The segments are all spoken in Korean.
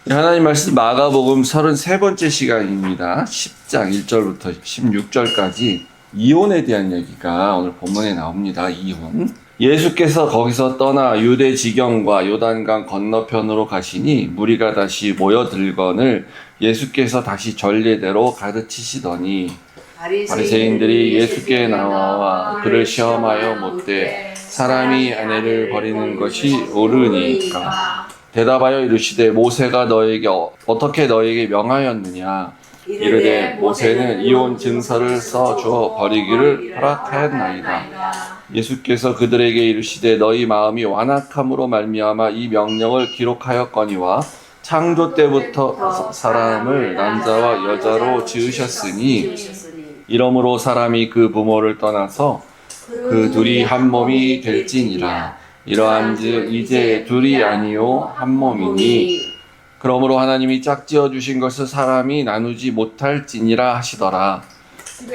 하나님 말씀 마가복음 33번째 시간입니다. 10장 1절부터 16절까지 이혼에 대한 얘기가 오늘 본문에 나옵니다. 이혼. 예수께서 거기서 떠나 유대 지경과 요단강 건너편으로 가시니 무리가 다시 모여들거늘 예수께서 다시 전례대로 가르치시더니 바리새인들이 예수께 나와 그를 시험하여 묻되 사람이 아내를 버리는 것이 옳으니까 대답하여 이르시되 모세가 너에게 어떻게 너에게 명하였느냐 이르되 모세는 이혼 증서를 써주어 버리기를 허락하였나이다. 예수께서 그들에게 이르시되 너희 마음이 완악함으로 말미암아 이 명령을 기록하였거니와 창조 때부터 사람을 남자와 여자로 지으셨으니 이러므로 사람이 그 부모를 떠나서 그 둘이 한 몸이 될지니라. 이러한즉 이제 둘이 아니요 한 몸이니 그러므로 하나님이 짝지어 주신 것을 사람이 나누지 못할지니라 하시더라.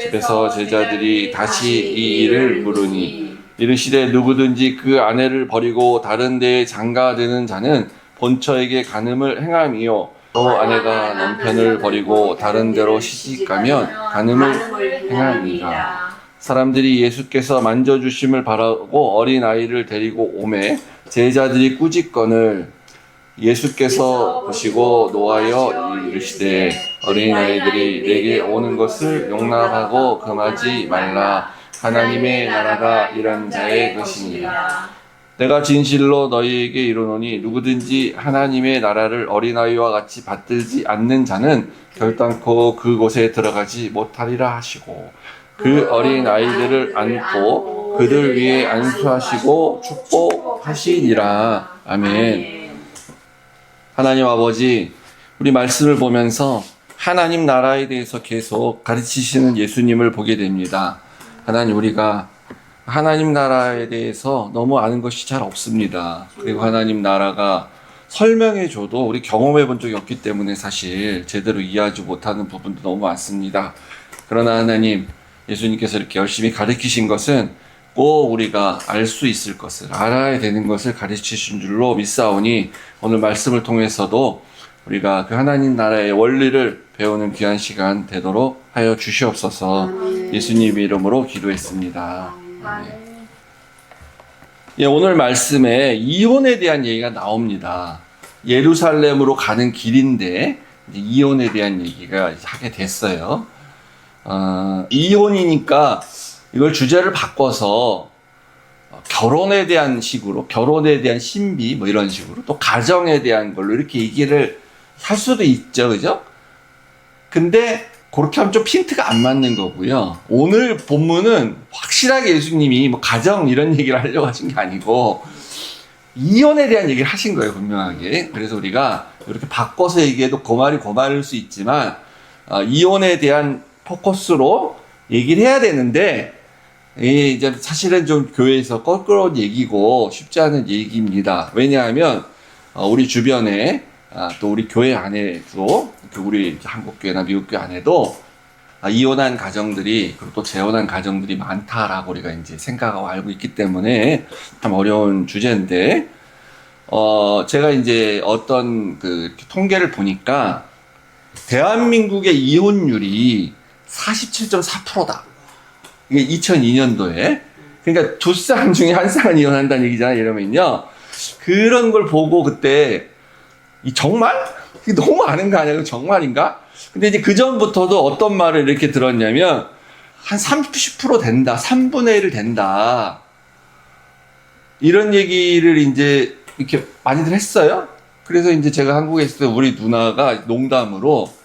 집에서 제자들이 다시 이 일을 물으니 이르시되 누구든지 그 아내를 버리고 다른 데에 장가드는 자는 본처에게 간음을 행함이요 또 아내가 남편을 버리고 다른 데로 시집가면 간음을 행함이라. 사람들이 예수께서 만져주심을 바라고 어린아이를 데리고 오매 제자들이 꾸짖거늘 예수께서 보시고 노하여 이르시되 어린아이들이 내게 오는 것을 용납하고 금하지 말라. 하나님의 나라가 이런 자의 것이니라. 내가 진실로 너희에게 이르노니 누구든지 하나님의 나라를 어린아이와 같이 받들지 않는 자는 결단코 그곳에 들어가지 못하리라 하시고 그 어린 아이들을 안고 그들 위에 안수하시고 축복하시니라. 아멘. 하나님 아버지, 우리 말씀을 보면서 하나님 나라에 대해서 계속 가르치시는 예수님을 보게 됩니다. 하나님, 우리가 하나님 나라에 대해서 너무 아는 것이 잘 없습니다. 그리고 하나님 나라가 설명해줘도 우리 경험해 본 적이 없기 때문에 사실 제대로 이해하지 못하는 부분도 너무 많습니다. 그러나 하나님, 예수님께서 이렇게 열심히 가르치신 것은 꼭 우리가 알 수 있을 것을, 알아야 되는 것을 가르치신 줄로 믿사오니 오늘 말씀을 통해서도 우리가 그 하나님 나라의 원리를 배우는 귀한 시간 되도록 하여 주시옵소서. 예수님 이름으로 기도했습니다. 예, 오늘 말씀에 이혼에 대한 얘기가 나옵니다. 예루살렘으로 가는 길인데 이혼에 대한 얘기가 하게 됐어요. 이혼이니까 이걸 주제를 바꿔서 결혼에 대한 식으로, 결혼에 대한 신비 뭐 이런 식으로 또 가정에 대한 걸로 이렇게 얘기를 할 수도 있죠, 그죠? 근데 그렇게 하면 좀 핀트가 안 맞는 거고요. 오늘 본문은 확실하게 예수님이 뭐 가정 이런 얘기를 하려고 하신 게 아니고 이혼에 대한 얘기를 하신 거예요, 분명하게. 그래서 우리가 이렇게 바꿔서 얘기해도 그 말이 그 말일 수 있지만 이혼에 대한 포커스로 얘기를 해야 되는데 이제 사실은 좀 교회에서 껄끄러운 얘기고 쉽지 않은 얘기입니다. 왜냐하면 우리 주변에 또 우리 교회 안에도 우리 한국교회나 미국교회 안에도 이혼한 가정들이 그리고 또 재혼한 가정들이 많다라고 우리가 이제 생각하고 알고 있기 때문에 참 어려운 주제인데 제가 이제 어떤 그 통계를 보니까 대한민국의 이혼율이 47.4%다. 이게 2002년도에. 그러니까 두 쌍 중에 한 쌍은 이혼한다는 얘기잖아요. 이러면요. 그런 걸 보고 그때, 정말? 이게 너무 아는 거 아니야? 정말인가? 근데 이제 그전부터도 어떤 말을 이렇게 들었냐면, 한 30% 된다. 3분의 1 된다. 이런 얘기를 이제 이렇게 많이들 했어요. 그래서 이제 제가 한국에 있을 때 우리 누나가 농담으로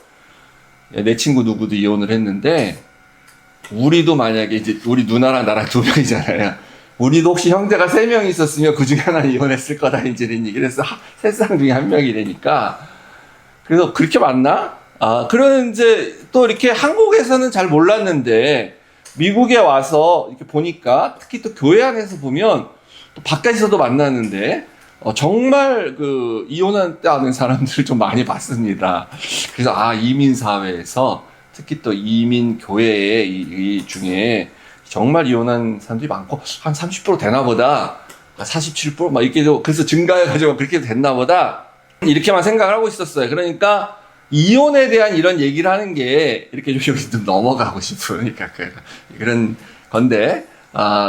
내 친구 누구도 이혼을 했는데 우리도 만약에 이제 우리 누나랑 나랑 두 명이잖아요. 우리도 혹시 형제가 3명 있었으면 그 중에 하나는 이혼했을 거다 이제 이런 얘기를 해서 세 쌍 중에 한 명이라니까. 그래서 그렇게 맞나? 그런 이제 또 이렇게 한국에서는 잘 몰랐는데 미국에 와서 이렇게 보니까 특히 또 교회 안에서 보면 또 바깥에서도 만나는데 정말 그 이혼한다는 사람들을 좀 많이 봤습니다. 그래서 이민 사회에서 특히 또 이민 교회의 이 중에 정말 이혼한 사람들이 많고 한 30% 되나 보다. 47%막 이렇게 그래서 증가해가지고 그렇게 됐나 보다. 이렇게만 생각을 하고 있었어요. 그러니까 이혼에 대한 이런 얘기를 하는 게 이렇게 좀 넘어가고 싶으니까 그런 건데,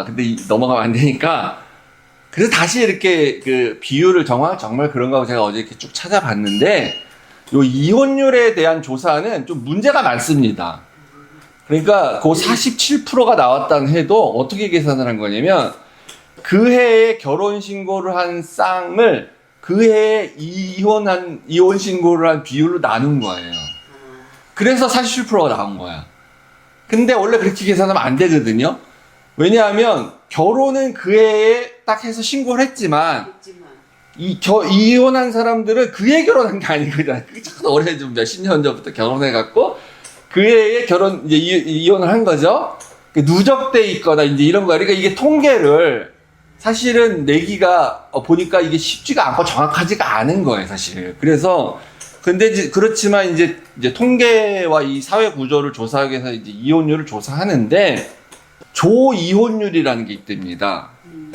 근데 넘어가면 안 되니까, 그래서 다시 이렇게 그 비율을 정말 그런가 하고 제가 어제 이렇게 쭉 찾아봤는데, 요 이혼율에 대한 조사는 좀 문제가 많습니다. 그러니까 그 47%가 나왔다는 해도 어떻게 계산을 한 거냐면, 그 해에 결혼 신고를 한 쌍을 그 해에 이혼 신고를 한 비율로 나눈 거예요. 그래서 47%가 나온 거야. 근데 원래 그렇게 계산하면 안 되거든요. 왜냐하면 결혼은 그 해에 딱 해서 신고를 했지만 이혼한 사람들은 그 해에 결혼한 게 아니거든요. 그게 자꾸 오래전부터 10년 전부터 결혼해갖고 그 해에 이제 이혼을 한 거죠. 누적돼 있거나 이제 이런 거. 그러니까 이게 통계를 사실은 내기가 보니까 이게 쉽지가 않고 정확하지가 않은 거예요, 사실. 그래서 근데 그렇지만 이제 통계와 이 사회 구조를 조사하기 위해서 이제 이혼율을 조사하는데 조이혼율이라는 게 있답니다.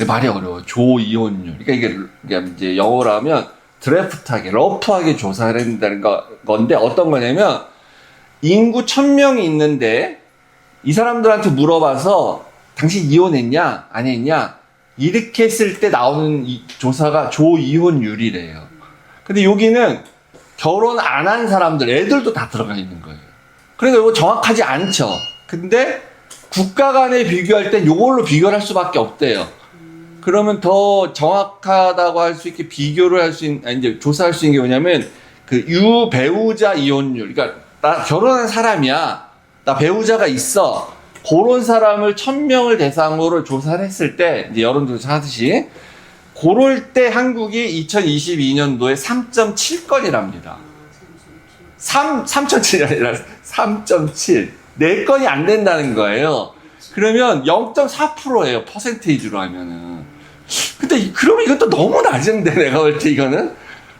말이 어려워. 조이혼율. 그러니까 이게 이제 영어로 하면 드래프트하게, 러프하게 조사를 한다는 건데 어떤 거냐면 인구 1000명이 있는데 이 사람들한테 물어봐서 당신 이혼했냐? 안 했냐? 이렇게 했을 때 나오는 이 조사가 조이혼율이래요. 근데 여기는 결혼 안 한 사람들, 애들도 다 들어가 있는 거예요. 그러니까 이거 정확하지 않죠. 근데 국가 간에 비교할 땐 이걸로 비교를 할 수밖에 없대요. 그러면 더 정확하다고 할 수 있게 비교를 할 수 있는, 이제 조사할 수 있는 게 뭐냐면 그 유배우자 이혼율. 그러니까 나 결혼한 사람이야. 나 배우자가 있어. 그런 사람을 1000명을 대상으로 조사를 했을 때, 이제 여론조사 하듯이, 그럴 때 한국이 2022년도에 3.7건이랍니다. 3.7이 아니라 3.7. 4건이 안 된다는 거예요. 그러면 0.4%예요. 퍼센테이지로 하면은. 근데, 그러면 이건 또 너무 낮은데, 내가 볼 때 이거는?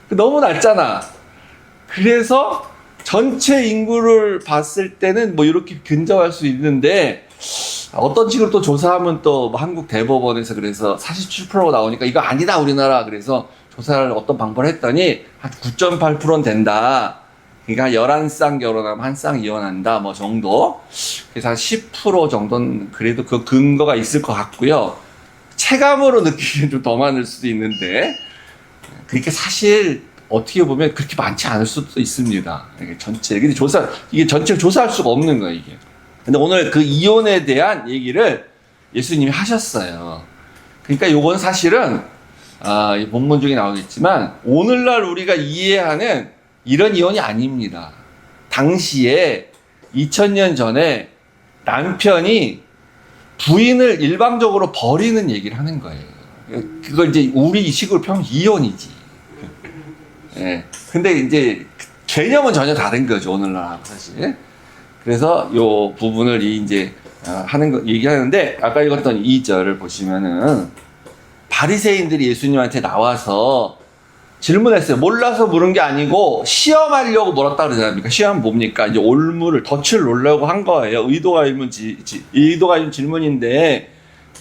너무 낮잖아. 그래서, 전체 인구를 봤을 때는 뭐 이렇게 근접할 수 있는데 어떤 식으로 또 조사하면 또 한국 대법원에서 그래서 47%가 나오니까 이거 아니다 우리나라. 그래서 조사를 어떤 방법을 했더니 한 9.8%는 된다. 그러니까 11쌍 결혼하면 한 쌍 이혼한다 뭐 정도. 그래서 한 10% 정도는 그래도 그 근거가 있을 것 같고요. 체감으로 느끼기는 좀 더 많을 수도 있는데 그렇게 사실 어떻게 보면 그렇게 많지 않을 수도 있습니다. 이게 근데 이게 전체를 조사할 수가 없는 거예요, 이게. 근데 오늘 그 이혼에 대한 얘기를 예수님이 하셨어요. 그러니까 요건 사실은, 이 본문 중에 나오겠지만, 오늘날 우리가 이해하는 이런 이혼이 아닙니다. 당시에 2000년 전에 남편이 부인을 일방적으로 버리는 얘기를 하는 거예요. 그걸 이제 우리 식으로 표현하면 이혼이지. 예. 근데 이제 개념은 전혀 다른 거죠, 오늘날하고 사실. 그래서 요 부분을 이제 얘기하는데 아까 읽었던 2절을 보시면은 바리새인들이 예수님한테 나와서 질문했어요. 몰라서 물은 게 아니고 시험하려고 물었다 그러지 않습니까? 시험 뭡니까? 이제 올무를 덫을 놓으려고 한 거예요. 의도가 있는 질문인데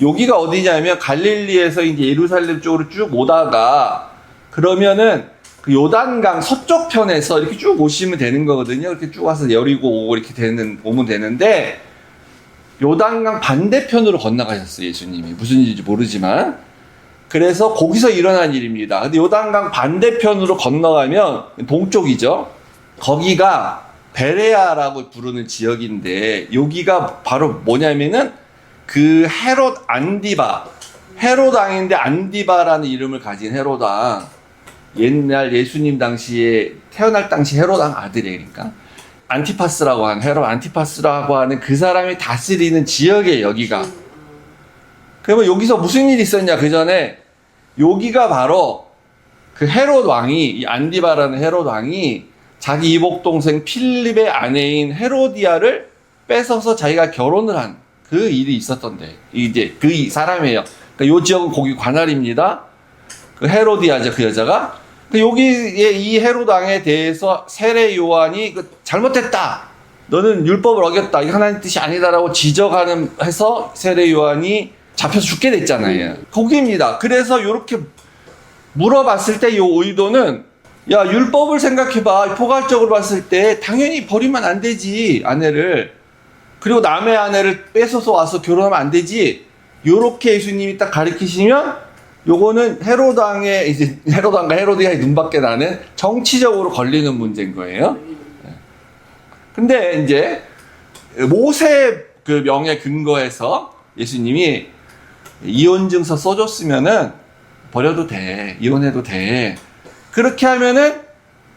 여기가 어디냐면 갈릴리에서 이제 예루살렘 쪽으로 쭉 오다가 그러면은 그 요단강 서쪽 편에서 이렇게 쭉 오시면 되는 거거든요. 이렇게 쭉 와서 여리고 오고 이렇게 오면 되는데, 요단강 반대편으로 건너가셨어요, 예수님이. 무슨 일인지 모르지만. 그래서 거기서 일어난 일입니다. 근데 요단강 반대편으로 건너가면, 동쪽이죠. 거기가 베레아라고 부르는 지역인데, 여기가 바로 뭐냐면은, 그 헤롯 헤로당인데 안디바라는 이름을 가진 헤로당. 옛날 예수님 당시에 태어날 당시 헤로당 아들이에요. 그러니까 안티파스라고 하는 그 사람이 다스리는 지역이에요. 여기가. 그러면 여기서 무슨 일이 있었냐? 그 전에 여기가 바로 그 헤롯 왕이, 이 안디바라는 헤롯 왕이 자기 이복 동생 필립의 아내인 헤로디아를 뺏어서 자기가 결혼을 한 그 일이 있었던데, 이제 그 사람이에요. 그러니까 요 지역은 거기 관할입니다. 그 헤로디아죠, 그 여자가. 여기에 이 헤롯 왕에 대해서 세례 요한이 잘못했다. 너는 율법을 어겼다. 이게 하나님 뜻이 아니다라고 지적하는 해서 세례 요한이 잡혀서 죽게 됐잖아요. 거기입니다. 그래서 이렇게 물어봤을 때 이 의도는 야, 율법을 생각해봐. 포괄적으로 봤을 때 당연히 버리면 안 되지, 아내를. 그리고 남의 아내를 뺏어서 와서 결혼하면 안 되지. 요렇게 예수님이 딱 가르치시면 요거는 헤로당과 헤로디아의 눈밖에 나는 정치적으로 걸리는 문제인 거예요. 근데 이제 모세 그 명에 근거해서 예수님이 이혼증서 써줬으면은 버려도 돼. 이혼해도 돼. 그렇게 하면은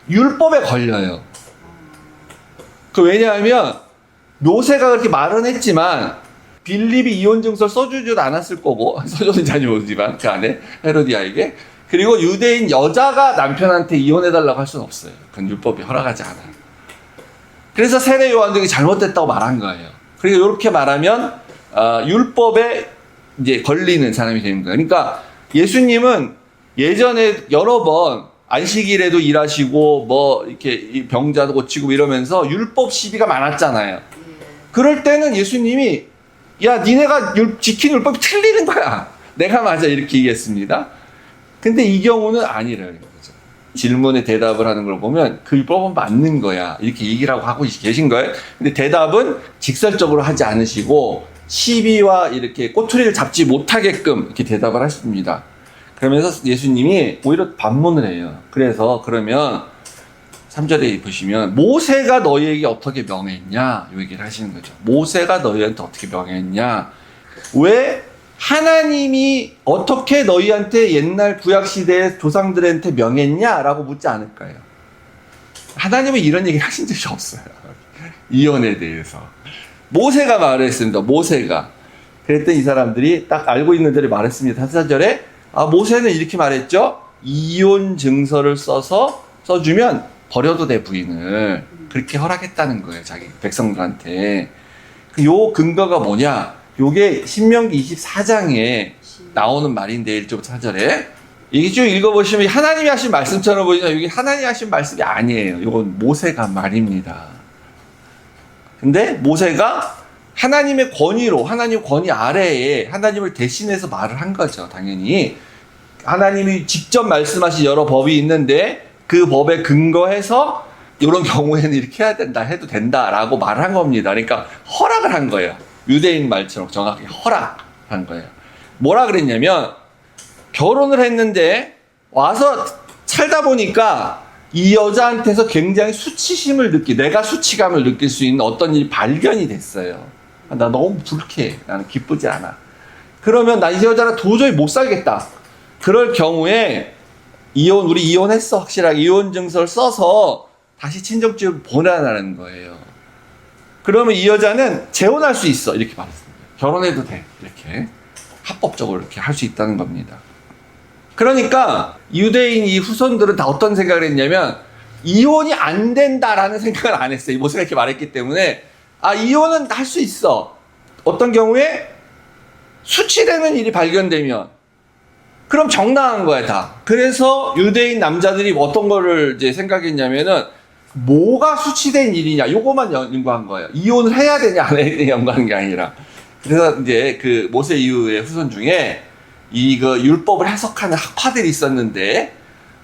율법에 걸려요. 왜냐하면 모세가 그렇게 말은 했지만 빌립이 이혼증서를 써주지도 않았을 거고, 써줬는지 아닌지 모르지만 그 안에 헤로디아에게. 그리고 유대인 여자가 남편한테 이혼해달라고 할 수는 없어요. 그건 율법이 허락하지 않아요. 그래서 세례 요한들이 잘못됐다고 말한 거예요. 그리고 이렇게 말하면 율법에 이제 걸리는 사람이 되는 거예요. 그러니까 예수님은 예전에 여러 번 안식일에도 일하시고 뭐 이렇게 병자도 고치고 이러면서 율법 시비가 많았잖아요. 그럴 때는 예수님이 야, 니네가 지키는 율법이 틀리는 거야. 내가 맞아. 이렇게 얘기했습니다. 근데 이 경우는 아니라는 거죠. 질문에 대답을 하는 걸 보면 그 율법은 맞는 거야. 이렇게 얘기를 하고 계신 거예요. 근데 대답은 직설적으로 하지 않으시고 시비와 이렇게 꼬투리를 잡지 못하게끔 이렇게 대답을 하십니다. 그러면서 예수님이 오히려 반문을 해요. 그러면 3절에 보시면 모세가 너희에게 어떻게 명했냐 이 얘기를 하시는 거죠. 모세가 너희한테 어떻게 명했냐. 왜 하나님이 어떻게 너희한테 옛날 구약시대의 조상들한테 명했냐라고 묻지 않을까요? 하나님은 이런 얘기를 하신 적이 없어요. 이혼에 대해서. 모세가 말을 했습니다. 모세가. 그랬더니 이 사람들이 딱 알고 있는 대로 말했습니다. 4절에 모세는 이렇게 말했죠. 이혼 증서를 써주면 버려도 돼, 부인을. 그렇게 허락했다는 거예요, 자기 백성들한테. 요 근거가 뭐냐? 요게 신명기 24장에 나오는 말인데 1절부터 4절에 이게 쭉 읽어보시면 하나님이 하신 말씀처럼 보이지만 이게 하나님이 하신 말씀이 아니에요. 이건 모세가 한 말입니다. 근데 모세가 하나님의 권위로, 하나님 권위 아래에 하나님을 대신해서 말을 한 거죠, 당연히. 하나님이 직접 말씀하신 여러 법이 있는데 그 법에 근거해서 이런 경우에는 이렇게 해야 된다, 해도 된다라고 말을 한 겁니다. 그러니까 허락을 한 거예요. 유대인 말처럼 정확히 허락한 거예요. 뭐라 그랬냐면 결혼을 했는데 와서 살다 보니까 이 여자한테서 굉장히 내가 수치감을 느낄 수 있는 어떤 일이 발견이 됐어요. 나 너무 불쾌해. 나는 기쁘지 않아. 그러면 나 이 여자랑 도저히 못 살겠다. 그럴 경우에 우리 이혼했어. 확실하게 이혼 증서를 써서 다시 친정집을 보내라는 거예요. 그러면 이 여자는 재혼할 수 있어. 이렇게 말했습니다. 결혼해도 돼. 이렇게 합법적으로 이렇게 할 수 있다는 겁니다. 그러니까 유대인 이 후손들은 다 어떤 생각을 했냐면 이혼이 안 된다라는 생각을 안 했어요. 모세가 이렇게 말했기 때문에 이혼은 할 수 있어. 어떤 경우에 수치되는 일이 발견되면 그럼 정당한 거야, 다. 그래서 유대인 남자들이 어떤 거를 이제 생각했냐면은 뭐가 수치된 일이냐, 요거만 연구한 거예요. 이혼을 해야 되냐, 안 해야 되냐 연구한 게 아니라. 그래서 이제 그 모세 이후의 후손 중에 율법을 해석하는 학파들이 있었는데,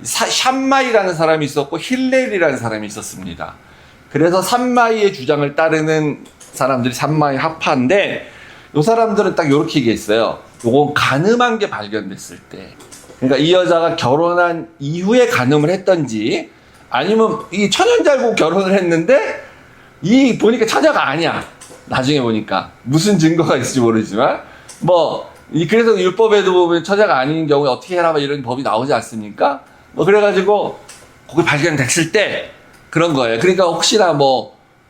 샴마이라는 사람이 있었고, 힐렐이라는 사람이 있었습니다. 그래서 삼마이의 주장을 따르는 사람들이 삼마이 학파인데, 요 사람들은 딱 요렇게 얘기했어요. 요건 간음한 게 발견됐을 때. 그러니까 이 여자가 결혼한 이후에 간음을 했던지, 아니면 이 천연잘고 결혼을 했는데, 보니까 처자가 아니야. 나중에 보니까. 무슨 증거가 있을지 모르지만. 그래서 율법에도 보면 처자가 아닌 경우에 어떻게 해라, 이런 법이 나오지 않습니까? 그래가지고, 거기 발견됐을 때, 그런 거예요. 그러니까 혹시나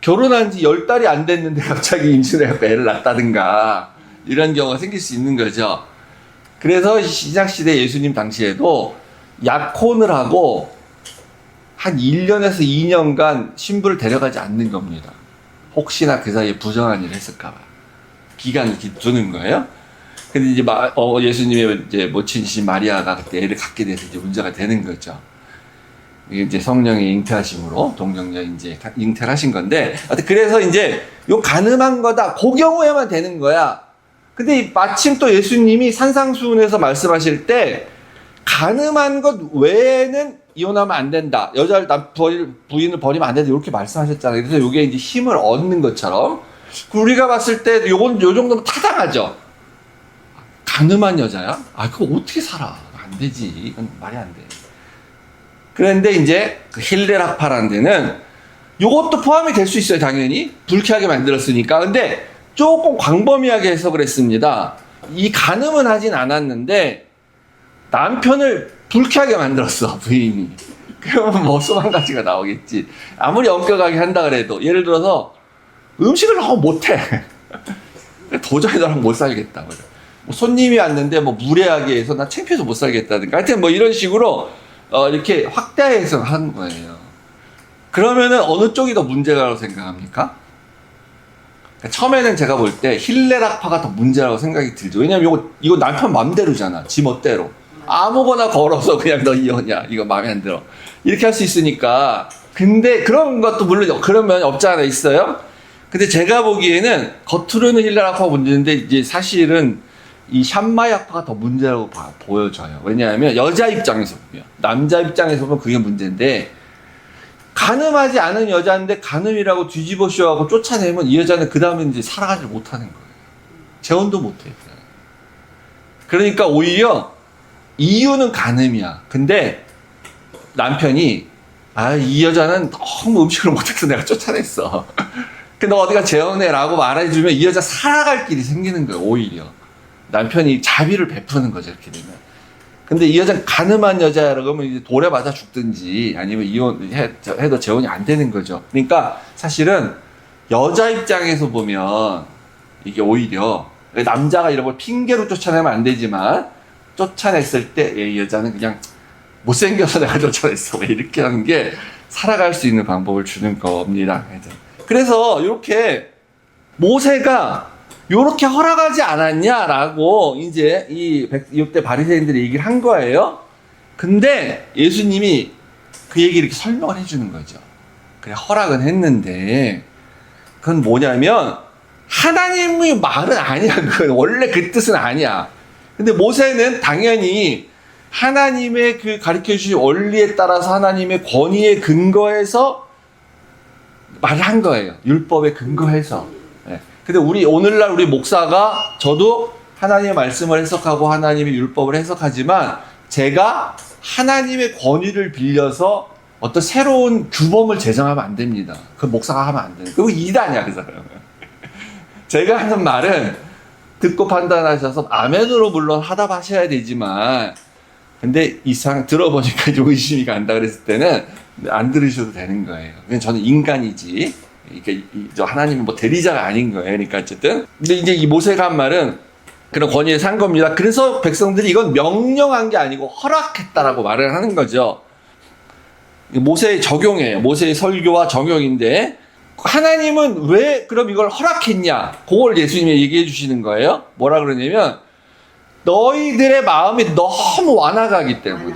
결혼한 지 10달이 안 됐는데 갑자기 임신해서 애를 낳았다든가, 이런 경우가 생길 수 있는 거죠. 그래서 신약시대 예수님 당시에도 약혼을 하고 한 1년에서 2년간 신부를 데려가지 않는 겁니다. 혹시나 그 사이에 부정한 일을 했을까봐. 기간을 두는 거예요. 근데 이제 예수님의 이제 모친이신 마리아가 그때 애를 갖게 돼서 이제 문제가 되는 거죠. 이게 이제 성령의 잉태하심으로 동정녀 이제 잉태를 하신 건데, 그래서 이제 요 가늠한 거다. 그 경우에만 되는 거야. 근데 마침 또 예수님이 산상수훈에서 말씀하실 때 가늠한 것 외에는 이혼하면 안 된다. 부인을 버리면 안 된다. 이렇게 말씀하셨잖아요. 그래서 이게 이제 힘을 얻는 것처럼. 우리가 봤을 때 요 정도면 타당하죠. 가늠한 여자야? 그거 어떻게 살아? 안 되지. 이건 말이 안 돼. 그런데 이제 그 힐레락파라는 데는 요것도 포함이 될 수 있어요, 당연히. 불쾌하게 만들었으니까. 근데 조금 광범위하게 해석을 했습니다. 이 간음은 하진 않았는데 남편을 불쾌하게 만들었어, 부인이. 그러면 뭐 수만 가지가 나오겠지. 아무리 엄격하게 한다 그래도. 예를 들어서 음식을 너무 못해. 도저히 너랑 못 살겠다. 뭐 손님이 왔는데 뭐 무례하게 해서 나 창피해서 못 살겠다든가. 하여튼 뭐 이런 식으로 이렇게 확대해서 한 거예요. 그러면은 어느 쪽이 더 문제라고 생각합니까? 처음에는 제가 볼 때 힐레락파가 더 문제라고 생각이 들죠. 왜냐면 이거 남편 맘대로잖아. 지 멋대로. 아무거나 걸어서 그냥 너 이혼이야. 이거 마음에 안 들어. 이렇게 할 수 있으니까. 근데 그런 것도 물론 그런 면이 없지 않아 있어요. 근데 제가 보기에는 겉으로는 힐레락파가 문제인데 이제 사실은 이 샴마약파가 더 문제라고 보여져요. 왜냐하면 여자 입장에서 보면, 남자 입장에서 보면 그게 문제인데, 간음하지 않은 여자인데 간음이라고 뒤집어 씌워하고 쫓아내면 이 여자는 그 다음에 이제 살아가지 못하는 거예요. 재혼도 못해. 그러니까 오히려 이유는 간음이야. 근데 남편이 이 여자는 너무 음식을 못해서 내가 쫓아냈어. 근데 너 어디가 재혼해라고 말해주면 이 여자 살아갈 길이 생기는 거예요. 오히려 남편이 자비를 베푸는 거죠. 이렇게 되면. 근데 이 여자는 가늠한 여자라고 하면 이제 돌에 맞아 죽든지 아니면 이혼해도 재혼이 안 되는 거죠. 그러니까 사실은 여자 입장에서 보면 이게 오히려 남자가 이런 걸 핑계로 쫓아내면 안 되지만 쫓아냈을 때 이 여자는 그냥 못생겨서 내가 쫓아냈어. 이렇게 하는 게 살아갈 수 있는 방법을 주는 겁니다. 그래서 이렇게 모세가 요렇게 허락하지 않았냐라고 이제 이 6대 바리새인들이 얘기를 한 거예요. 근데 예수님이 그 얘기를 이렇게 설명을 해주는 거죠. 그래, 허락은 했는데 그건 뭐냐면 하나님의 말은 아니야. 그건 원래 그 뜻은 아니야. 근데 모세는 당연히 하나님의 그 가르쳐 주신 원리에 따라서 하나님의 권위에 근거해서 말을 한 거예요. 율법에 근거해서. 근데 오늘날 우리 목사가 저도 하나님의 말씀을 해석하고 하나님의 율법을 해석하지만 제가 하나님의 권위를 빌려서 어떤 새로운 규범을 제정하면 안 됩니다. 그 목사가 하면 안 돼요. 그거 이단이야, 그 사람은. 제가 하는 말은 듣고 판단하셔서 아멘으로 물론 하답하셔야 되지만 근데 이상 들어보니까 좀 의심이 간다 그랬을 때는 안 들으셔도 되는 거예요. 그냥 저는 인간이지. 그러니까 하나님은 뭐 대리자가 아닌 거예요. 그러니까 어쨌든. 근데 이제 이 모세가 한 말은 그런 권위에 산 겁니다. 그래서 백성들이 이건 명령한 게 아니고 허락했다라고 말을 하는 거죠. 모세의 적용이에요. 모세의 설교와 적용인데 하나님은 왜 그럼 이걸 허락했냐? 그걸 예수님이 얘기해 주시는 거예요. 뭐라 그러냐면 너희들의 마음이 너무 완악하기 때문에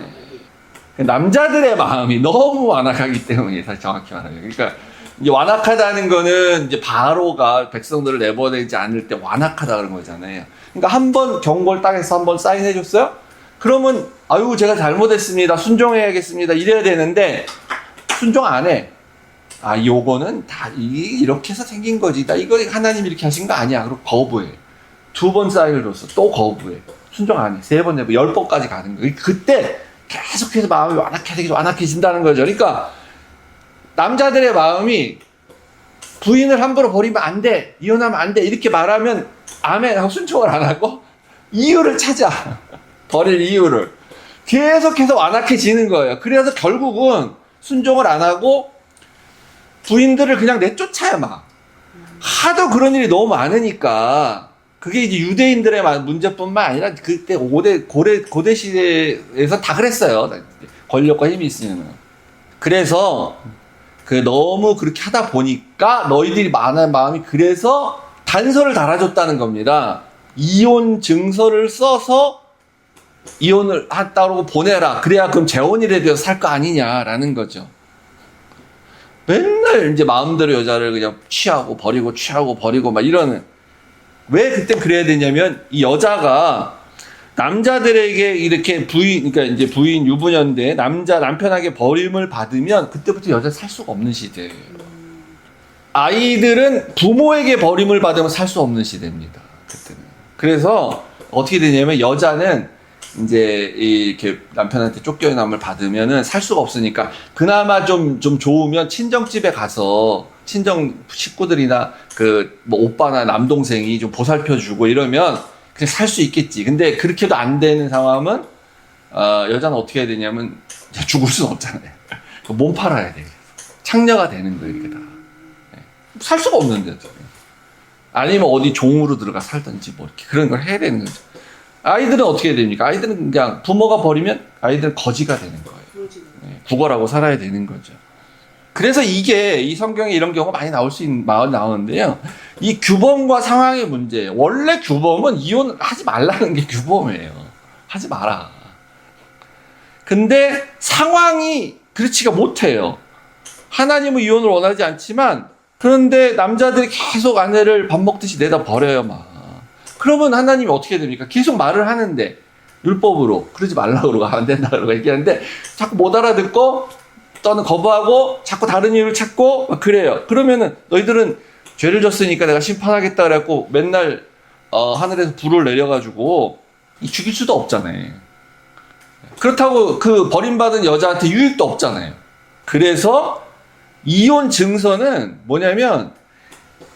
남자들의 마음이 너무 완악하기 때문에 사실 정확히 말하면 그러니까 이제 완악하다는 거는 이제 바로가 백성들을 내보내지 않을 때 완악하다 그런 거잖아요. 그러니까 한번 경고를 딱 해서 한번 사인해 줬어요? 그러면 아유 제가 잘못했습니다. 순종해야겠습니다. 이래야 되는데 순종 안 해. 요거는 다 이렇게 해서 생긴 거지. 이거 하나님 이렇게 하신 거 아니야. 그리고 거부해. 2번 사인을 줬어. 또 거부해. 순종 안 해. 3번 내고 10번까지 가는 거예요. 그때 계속해서 마음이 완악해진다는 거죠. 그러니까 남자들의 마음이 부인을 함부로 버리면 안 돼. 이혼하면 안 돼. 이렇게 말하면 아멘 하고 순종을 안 하고 이유를 찾아. 버릴 이유를. 계속해서 완악해지는 거예요. 그래서 결국은 순종을 안 하고 부인들을 그냥 내쫓아야 막. 하도 그런 일이 너무 많으니까 그게 이제 유대인들의 문제뿐만 아니라 그때 고대 시대에서 다 그랬어요. 권력과 힘이 있으면. 그래서 너무 그렇게 하다 보니까 너희들이 많은 마음이 그래서 단서를 달아줬다는 겁니다. 이혼 증서를 써서 이혼을 했다고 보내라. 그래야 그럼 재혼이라도 살 거 아니냐라는 거죠. 맨날 이제 마음대로 여자를 그냥 취하고 버리고 막 이러는. 왜 그때 그래야 되냐면 이 여자가 남자들에게 이렇게 그러니까 이제 부인 유부녀인데 남편에게 버림을 받으면 그때부터 여자 살 수가 없는 시대예요. 아이들은 부모에게 버림을 받으면 살 수 없는 시대입니다. 그때는. 그래서 어떻게 되냐면 여자는 이제 이렇게 남편한테 쫓겨남을 받으면은 살 수가 없으니까 그나마 좀 좋으면 친정집에 가서 친정 식구들이나 그 뭐 오빠나 남동생이 좀 보살펴주고 이러면 그냥 살 수 있겠지. 근데 그렇게도 안 되는 상황은 여자는 어떻게 해야 되냐면 죽을 수는 없잖아요. 몸 팔아야 돼. 창녀가 되는 거예요, 이게 다. 살 수가 없는데. 아니면 어디 종으로 들어가 살든지 뭐 이렇게 그런 걸 해야 되는 거죠. 아이들은 어떻게 해야 됩니까? 아이들은 그냥 부모가 버리면 아이들은 거지가 되는 거예요. 구걸하고 살아야 되는 거죠. 그래서 이 성경에 이런 경우가 많이 나오는데요. 이 규범과 상황의 문제. 원래 규범은 이혼을 하지 말라는 게 규범이에요. 하지 마라. 근데 상황이 그렇지가 못해요. 하나님은 이혼을 원하지 않지만 그런데 남자들이 계속 아내를 밥 먹듯이 내다 버려요, 막. 그러면 하나님이 어떻게 됩니까? 계속 말을 하는데 율법으로 그러지 말라고 그러고 안 된다 그러고 얘기하는데 자꾸 못 알아듣고 또는 거부하고 자꾸 다른 이유를 찾고 막 그래요. 그러면은 너희들은 죄를 졌으니까 내가 심판하겠다 그래갖고 맨날 하늘에서 불을 내려가지고 죽일 수도 없잖아요. 그렇다고 그 버림받은 여자한테 유익도 없잖아요. 그래서 이혼 증서는 뭐냐면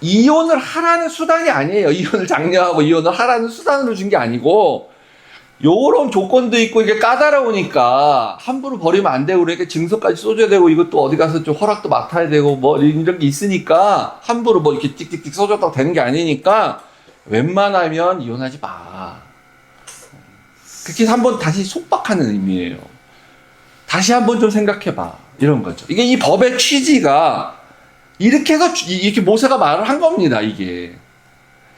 이혼을 하라는 수단이 아니에요. 이혼을 장려하고 이혼을 하라는 수단으로 준 게 아니고 요런 조건도 있고 이게 까다로우니까 함부로 버리면 안 되고 그러니까 증서까지 써줘야 되고 이것도 어디 가서 좀 허락도 맡아야 되고 뭐 이런 게 있으니까 함부로 뭐 이렇게 찍찍찍 써줬다고 되는 게 아니니까 웬만하면 이혼하지 마. 그렇게 해서 한번 다시 속박하는 의미예요. 다시 한번 좀 생각해봐. 이런 거죠. 이게 이 법의 취지가 이렇게 해서 이렇게 모세가 말을 한 겁니다, 이게.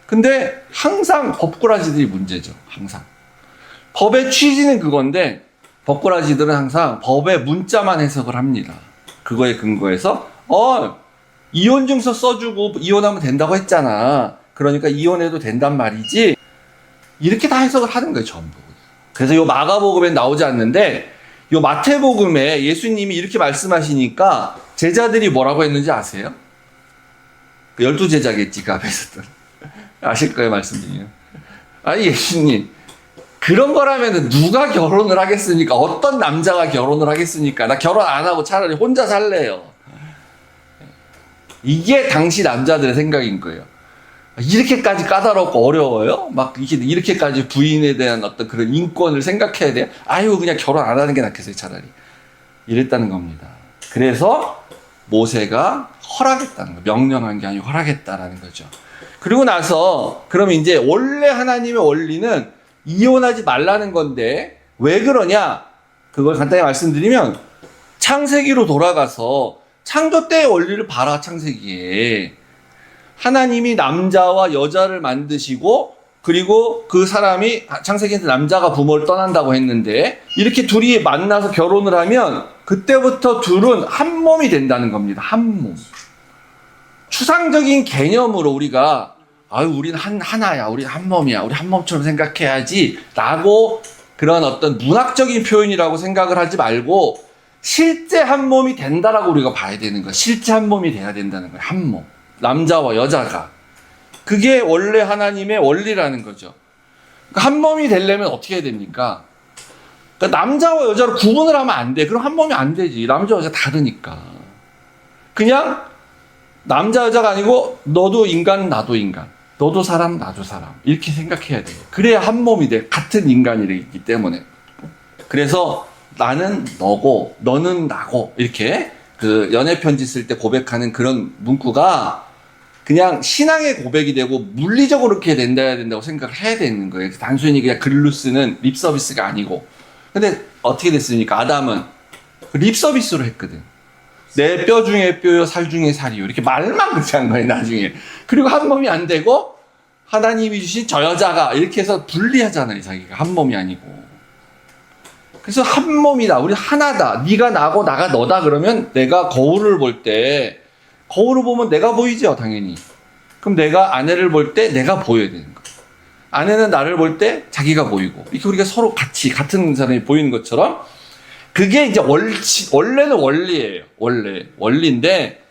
근데 항상 법꾸라지들이 문제죠, 항상. 법의 취지는 그건데, 법꾸라지들은 항상 법의 문자만 해석을 합니다. 그거에 근거해서, 이혼증서 써주고 이혼하면 된다고 했잖아. 그러니까 이혼해도 된단 말이지. 이렇게 다 해석을 하는 거예요, 전부. 그래서 요 마가복음엔 나오지 않는데, 요 마태복음에 예수님이 이렇게 말씀하시니까 제자들이 뭐라고 했는지 아세요? 12제자겠지, 그 앞에 있었던. 아실 거예요, 말씀드리면. 아니, 예수님. 그런 거라면 누가 결혼을 하겠습니까? 어떤 남자가 결혼을 하겠습니까? 나 결혼 안 하고 차라리 혼자 살래요. 이게 당시 남자들의 생각인 거예요. 이렇게까지 까다롭고 어려워요? 막 이렇게까지 부인에 대한 어떤 그런 인권을 생각해야 돼요? 아유, 그냥 결혼 안 하는 게 낫겠어요, 차라리. 이랬다는 겁니다. 그래서 모세가 허락했다는 거, 명령한 게 아니고 허락했다라는 거죠. 그리고 나서 그러면 이제 원래 하나님의 원리는 이혼하지 말라는 건데 왜 그러냐? 그걸 간단히 말씀드리면 창세기로 돌아가서 창조 때의 원리를 봐라. 창세기에 하나님이 남자와 여자를 만드시고 그리고 그 사람이 창세기에서 남자가 부모를 떠난다고 했는데 이렇게 둘이 만나서 결혼을 하면 그때부터 둘은 한 몸이 된다는 겁니다. 한 몸. 추상적인 개념으로 우리가 우린 하나야. 우린 한 몸이야. 우리 한 몸처럼 생각해야지 라고 그런 어떤 문학적인 표현이라고 생각을 하지 말고 실제 한 몸이 된다라고 우리가 봐야 되는 거야. 실제 한 몸이 돼야 된다는 거야. 한 몸. 남자와 여자가. 그게 원래 하나님의 원리라는 거죠. 그러니까 한 몸이 되려면 어떻게 해야 됩니까? 그러니까 남자와 여자를 구분을 하면 안 돼. 그럼 한 몸이 안 되지. 남자 여자 다르니까. 그냥 남자 여자가 아니고 너도 인간 나도 인간. 너도 사람 나도 사람. 이렇게 생각해야 돼요. 그래야 한 몸이 돼. 같은 인간이기 때문에. 그래서 나는 너고 너는 나고 이렇게 그 연애 편지 쓸 때 고백하는 그런 문구가 그냥 신앙의 고백이 되고 물리적으로 그렇게 해야 된다고 생각을 해야 되는 거예요. 단순히 그냥 글로 쓰는 립 서비스가 아니고. 근데 어떻게 됐습니까? 아담은 립 서비스로 했거든. 내 뼈 중에 뼈요, 살 중에 살이요. 이렇게 말만 그렇게 한 거예요, 나중에. 그리고 한 몸이 안 되고 하나님이 주신 저 여자가 이렇게 해서 분리하잖아요, 자기가. 한 몸이 아니고. 그래서 한 몸이다. 우리 하나다. 네가 나고 나가 너다. 그러면 내가 거울을 볼 때 거울을 보면 내가 보이죠, 당연히. 그럼 내가 아내를 볼 때 내가 보여야 되는 거예요. 아내는 나를 볼 때 자기가 보이고, 이렇게 우리가 서로 같이 같은 사람이 보이는 것처럼, 그게 이제 원래는 원리예요. 원리인데,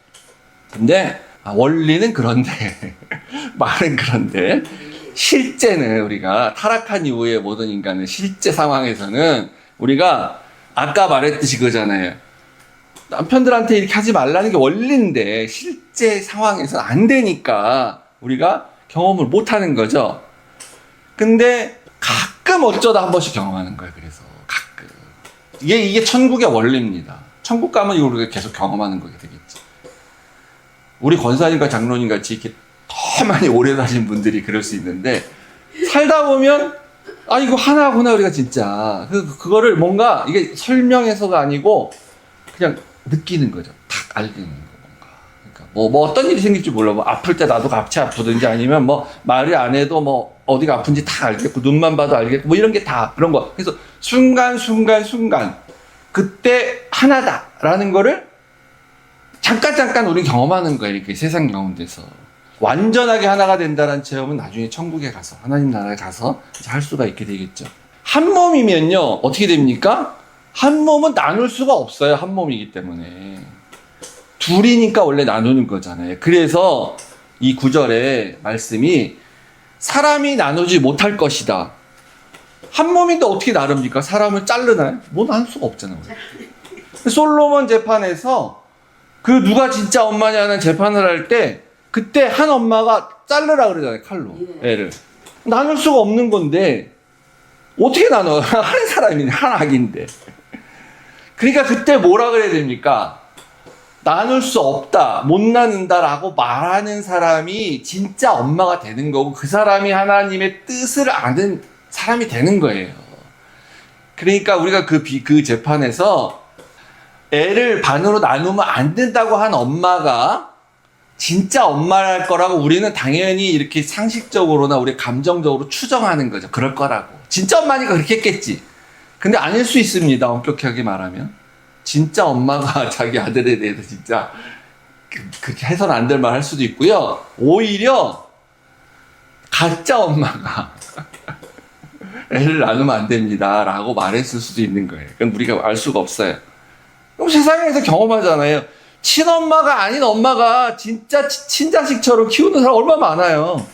근데 원리는 그런데 말은 그런데 실제는 우리가 타락한 이후의 모든 인간은 실제 상황에서는 우리가 아까 말했듯이 그거잖아요. 남편들한테 이렇게 하지 말라는 게 원리인데 실제 상황에서는 안 되니까 우리가 경험을 못 하는 거죠. 근데 가끔 어쩌다 한 번씩 경험하는 거예요. 그래서 가끔. 이게 천국의 원리입니다. 천국 가면 이걸 우리가 계속 경험하는 거게 되겠지. 우리 권사님과 장로님 같이 이렇게 더 많이 오래 사신 분들이 그럴 수 있는데, 살다 보면, 아, 이거 하나구나, 우리가 진짜. 그거를 뭔가, 이게 설명해서가 아니고, 그냥 느끼는 거죠. 탁 알게 되는 거, 뭔가. 그러니까, 뭐 어떤 일이 생길지 몰라. 뭐, 아플 때 나도 같이 아프든지 아니면 뭐, 말을 안 해도 뭐, 어디가 아픈지 다 알겠고, 눈만 봐도 알겠고, 뭐 이런 게 다 그런 거. 그래서 순간, 그때 하나다라는 거를 잠깐 우리 경험하는 거예요. 이렇게 세상 가운데서. 완전하게 하나가 된다는 체험은 나중에 천국에 가서, 하나님 나라에 가서 이제 할 수가 있게 되겠죠. 한 몸이면요, 어떻게 됩니까? 한 몸은 나눌 수가 없어요. 한 몸이기 때문에. 둘이니까 원래 나누는 거잖아요. 그래서 이 구절의 말씀이 사람이 나누지 못할 것이다. 한 몸인데 어떻게 나눕니까? 사람을 자르나요? 뭐 나눌 수가 없잖아요. 솔로몬 재판에서 그 누가 진짜 엄마냐는 재판을 할 때 그때 한 엄마가 자르라 그러잖아요. 칼로 애를. 나눌 수가 없는 건데 어떻게 나눠? 한 사람이네. 한 악인데. 그러니까 그때 뭐라 그래야 됩니까? 나눌 수 없다, 못 나눈다라고 말하는 사람이 진짜 엄마가 되는 거고, 그 사람이 하나님의 뜻을 아는 사람이 되는 거예요. 그러니까 우리가 그 재판에서 애를 반으로 나누면 안 된다고 한 엄마가 진짜 엄마랄 거라고 우리는 당연히 이렇게 상식적으로나 우리 감정적으로 추정하는 거죠. 그럴 거라고. 진짜 엄마니까 그렇게 했겠지. 근데 아닐 수 있습니다. 엄격하게 말하면. 진짜 엄마가 자기 아들에 대해서 진짜 그렇게 해서는 안 될 말 할 수도 있고요. 오히려 가짜 엄마가 애를 나누면 안 됩니다 라고 말했을 수도 있는 거예요. 그건 우리가 알 수가 없어요. 그럼 세상에서 경험하잖아요. 친엄마가 아닌 엄마가 진짜 친자식처럼 키우는 사람 얼마나 많아요.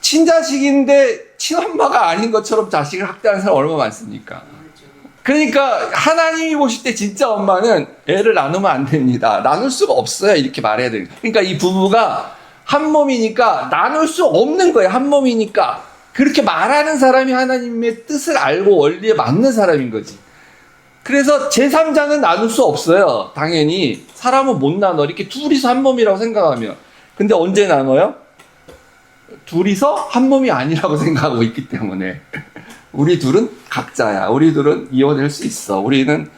친자식인데 친엄마가 아닌 것처럼 자식을 학대하는 사람 얼마나 많습니까? 그러니까 하나님이 보실 때 진짜 엄마는 애를 나누면 안 됩니다. 나눌 수가 없어요. 이렇게 말해야 돼요. 그러니까 이 부부가 한 몸이니까 나눌 수 없는 거예요. 한 몸이니까. 그렇게 말하는 사람이 하나님의 뜻을 알고 원리에 맞는 사람인 거지. 그래서 제3자는 나눌 수 없어요. 당연히. 사람은 못 나눠. 이렇게 둘이서 한 몸이라고 생각하면. 근데 언제 나눠요? 둘이서 한 몸이 아니라고 생각하고 있기 때문에. 우리 둘은 각자야. 우리 둘은 이혼할 수 있어. 우리는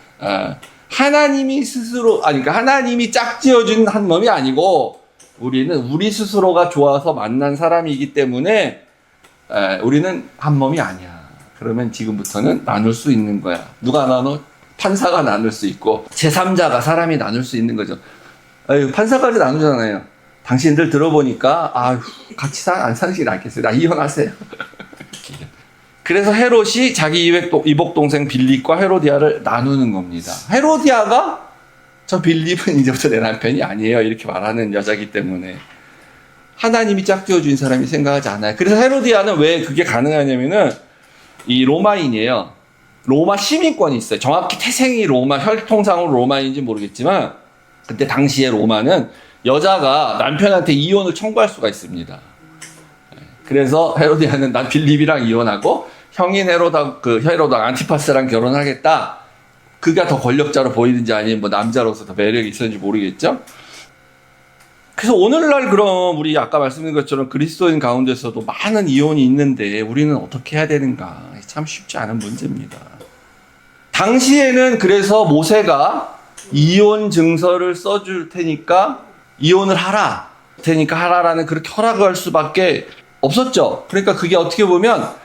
하나님이 스스로, 그러니까 하나님이 짝지어준 한 몸이 아니고 우리는 우리 스스로가 좋아서 만난 사람이기 때문에 우리는 한 몸이 아니야. 그러면 지금부터는 나눌 수 있는 거야. 누가 나눠? 판사가 나눌 수 있고 제3자가 사람이 나눌 수 있는 거죠. 판사까지 나누잖아요. 당신들 들어보니까 같이 안 사는 게 낫겠어요. 나 이혼하세요. 그래서 헤롯이 자기 이복 동생 빌립과 헤로디아를 나누는 겁니다. 헤로디아가 저 빌립은 이제부터 내 남편이 아니에요 이렇게 말하는 여자기 때문에 하나님이 짝지어 준 사람이 생각하지 않아요. 그래서 헤로디아는 왜 그게 가능하냐면은 이 로마인이에요. 로마 시민권이 있어요. 정확히 태생이 로마 혈통상으로 로마인지 모르겠지만 그때 당시에 로마는 여자가 남편한테 이혼을 청구할 수가 있습니다. 그래서 헤로디아는 난 빌립이랑 이혼하고 형인 헤로당 안티파스랑 결혼하겠다. 그가 더 권력자로 보이는지 아니면 뭐 남자로서 더 매력이 있었는지 모르겠죠. 그래서 오늘날 그럼 우리 아까 말씀드린 것처럼 그리스도인 가운데서도 많은 이혼이 있는데 우리는 어떻게 해야 되는가? 참 쉽지 않은 문제입니다. 당시에는 그래서 모세가 이혼 증서를 써줄 테니까 이혼을 하라라는 그렇게 허락을 할 수밖에 없었죠. 그러니까 그게 어떻게 보면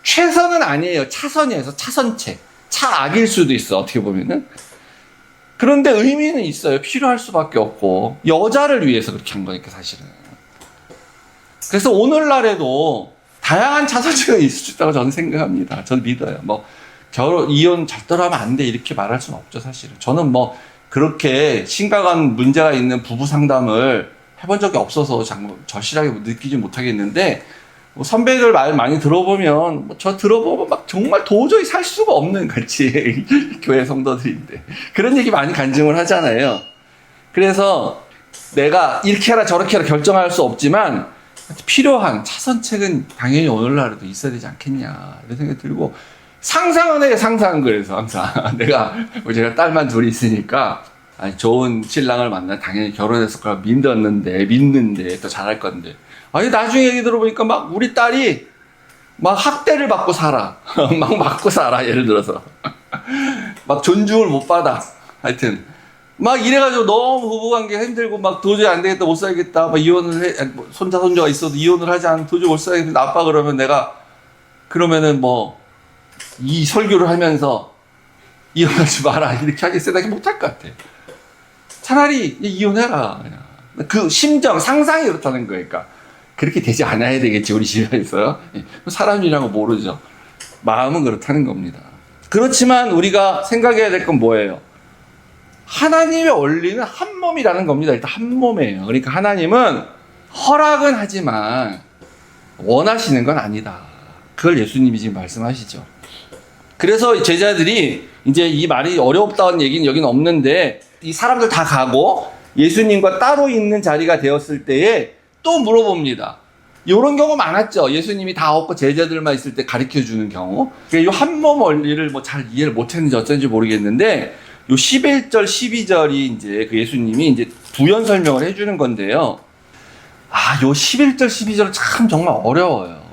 최선은 아니에요. 차선이에요. 차선책. 차악일 수도 있어. 어떻게 보면은. 그런데 의미는 있어요. 필요할 수밖에 없고 여자를 위해서 그렇게 한 거니까 사실은. 그래서 오늘날에도 다양한 차선책은 있을 수 있다고 저는 생각합니다. 저는 믿어요. 뭐 이혼 절대로 하면 안 돼 이렇게 말할 수는 없죠, 사실은. 저는 뭐 그렇게 심각한 문제가 있는 부부 상담을 해본 적이 없어서 절실하게 느끼지 못하겠는데, 뭐 선배들 말 많이 들어보면, 뭐 저 들어보면 막 정말 도저히 살 수가 없는 같이 교회 성도들인데 그런 얘기 많이 간증을 하잖아요. 그래서 내가 이렇게 해라 저렇게 해라 결정할 수 없지만 필요한 차선책은 당연히 오늘날에도 있어야 되지 않겠냐 이런 생각이 들고, 상상은 해요. 상상은. 그래서 항상 제가 딸만 둘이 있으니까 아니, 좋은 신랑을 만나 당연히 결혼했을 거라 믿는데 또 잘할 건데, 아니 나중에 얘기 들어보니까 막 우리 딸이 막 학대를 받고 살아. 막 맞고 살아. 예를 들어서 막 존중을 못 받아. 하여튼 막 이래가지고 너무 부부관계가 힘들고 막 도저히 안 되겠다 못 살겠다 막 이혼을 해. 손자 손녀가 있어도 이혼을 하지 않으면 도저히 못 살겠는데 아빠 그러면은 뭐 이 설교를 하면서 이혼하지 마라 이렇게 하게 생각이 못할 것 같아. 차라리 이혼해라. 그 심정 상상이 그렇다는 거니까 그렇게 되지 않아야 되겠지 우리 집에서. 사람이란 거 모르죠. 마음은 그렇다는 겁니다. 그렇지만 우리가 생각해야 될 건 뭐예요? 하나님의 원리는 한 몸이라는 겁니다. 일단 한 몸이에요. 그러니까 하나님은 허락은 하지만 원하시는 건 아니다. 그걸 예수님이 지금 말씀하시죠. 그래서 제자들이 이제 이 말이 어렵다는 얘기는 여기는 없는데, 이 사람들 다 가고 예수님과 따로 있는 자리가 되었을 때에 또 물어봅니다. 이런 경우 많았죠. 예수님이 다 없고 제자들만 있을 때 가르쳐 주는 경우. 이 한 몸 원리를 뭐 잘 이해를 못했는지 어쩐지 모르겠는데, 요 11절, 12절이 이제 그 예수님이 이제 부연 설명을 해주는 건데요. 요 11절, 12절은 참 정말 어려워요.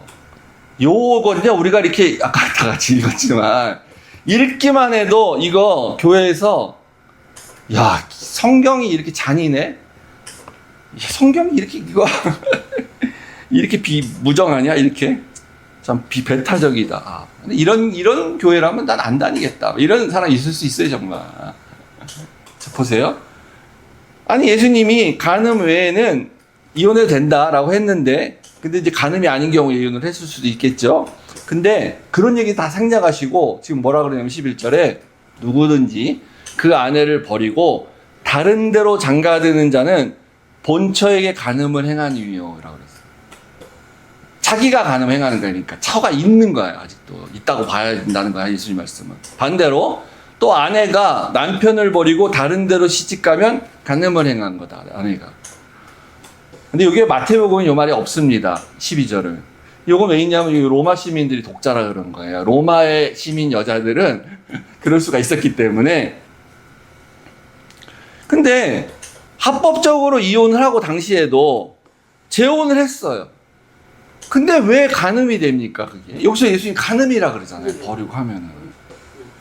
요건데 우리가 이렇게 아까 다 같이 읽었지만 읽기만 해도 이거 교회에서 야 성경이 이렇게 잔인해? 성경이 이렇게 이거 이렇게 비무정하냐? 이렇게 참 비배타적이다. 근데 이런 교회라면 난 안 다니겠다. 이런 사람 있을 수 있어요 정말. 자, 보세요. 아니 예수님이 간음 외에는 이혼해도 된다라고 했는데, 근데 이제 간음이 아닌 경우에 이혼을 했을 수도 있겠죠. 근데 그런 얘기 다 생략하시고 지금 뭐라 그러냐면 11절에 누구든지 그 아내를 버리고 다른 데로 장가드는 자는 본처에게 간음을 행하니요 라고 그랬어요. 자기가 간음 행하는 거니까 처가 있는 거예요. 아직도 있다고 봐야 된다는 거야 예수님 말씀은. 반대로 또 아내가 남편을 버리고 다른 데로 시집가면 간음을 행한 거다 아내가. 근데 여기에 마태복음은 요 말이 없습니다. 12절은. 요건 왜 있냐면 로마 시민들이 독자라 그런 거예요. 로마의 시민 여자들은 그럴 수가 있었기 때문에. 근데 합법적으로 이혼을 하고 당시에도 재혼을 했어요. 근데 왜 간음이 됩니까 그게? 여기서 예수님 간음이라 그러잖아요. 버리고 하면은.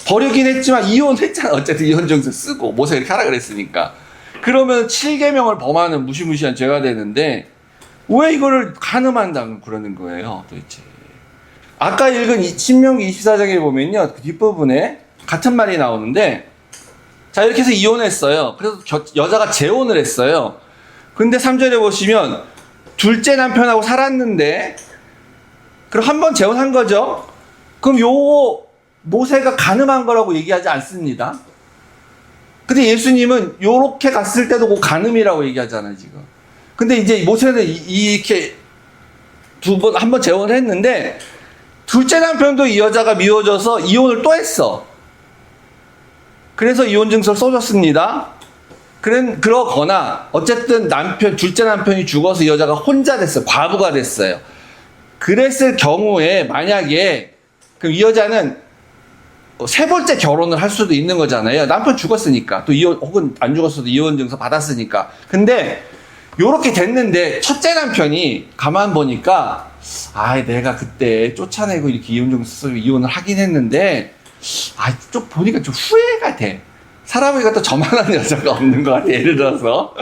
버리긴 했지만 이혼했잖아. 어쨌든 이혼정서 쓰고 모세 이렇게 하라 그랬으니까. 그러면 7계명을 범하는 무시무시한 죄가 되는데 왜 이거를 간음한다고 그러는 거예요 도대체. 아까 읽은 신명기 24장에 보면요 그 뒷부분에 같은 말이 나오는데, 자 이렇게 해서 이혼했어요. 그래서 여자가 재혼을 했어요. 근데 3절에 보시면 둘째 남편하고 살았는데 그럼 한 번 재혼한 거죠. 그럼 요거 모세가 간음한 거라고 얘기하지 않습니다. 근데 예수님은 요렇게 갔을 때도 그 간음이라고 얘기하잖아요, 지금. 근데 이제 모세는 이렇게 한 번 재혼을 했는데, 둘째 남편도 이 여자가 미워져서 이혼을 또 했어. 그래서 이혼 증서를 써줬습니다. 그러거나, 어쨌든 둘째 남편이 죽어서 이 여자가 혼자 됐어요. 과부가 됐어요. 그랬을 경우에, 만약에, 그럼 이 여자는 세 번째 결혼을 할 수도 있는 거잖아요. 남편 죽었으니까. 또 이혼, 혹은 안 죽었어도 이혼 증서 받았으니까. 근데, 요렇게 됐는데, 첫째 남편이 가만 보니까, 내가 그때 쫓아내고 이렇게 이혼 증서 쓰고 이혼을 하긴 했는데, 좀 보니까 좀 후회가 돼. 사람이 또 저만한 여자가 없는 것 같아. 예를 들어서.